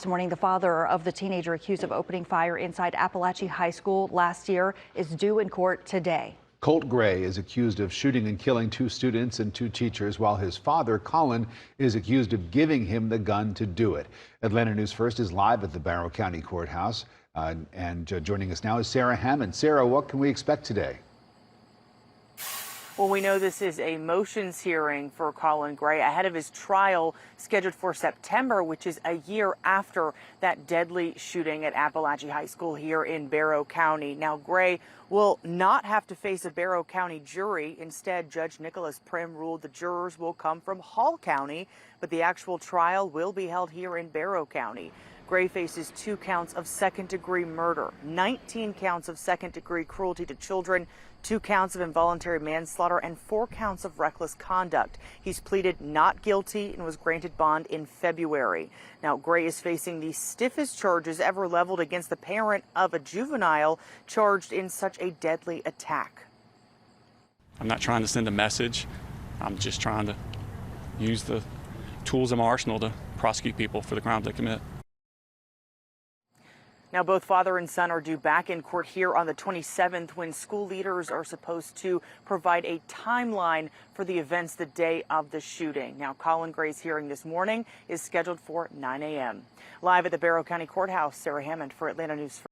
This morning, the father of the teenager accused of opening fire inside Apalachee High School last year is due in court today. Colt Gray is accused of shooting and killing 2 students and 2 teachers, while his father, Colin, is accused of giving him the gun to do it. Atlanta News First is live at the Barrow County Courthouse. Joining us now is Sarah Hammond. Sarah, what can we expect today? Well, we know this is a motions hearing for Colin Gray ahead of his trial scheduled for September, which is a year after that deadly shooting at Apalachee High School here in Barrow County. Now, Gray will not have to face a Barrow County jury. Instead, Judge Nicholas Prim ruled the jurors will come from Hall County, but the actual trial will be held here in Barrow County. Gray faces 2 counts of second-degree murder, 19 counts of second-degree cruelty to children, 2 counts of involuntary manslaughter, and 4 counts of reckless conduct. He's pleaded not guilty and was granted bond in February. Now, Gray is facing the stiffest charges ever leveled against the parent of a juvenile charged in such a deadly attack. I'm not trying to send a message. I'm just trying to use the tools in my arsenal to prosecute people for the crimes they commit. Now, both father and son are due back in court here on the 27th, when school leaders are supposed to provide a timeline for the events the day of the shooting. Now, Colin Gray's hearing this morning is scheduled for 9 a.m. Live at the Barrow County Courthouse, Sarah Hammond for Atlanta News.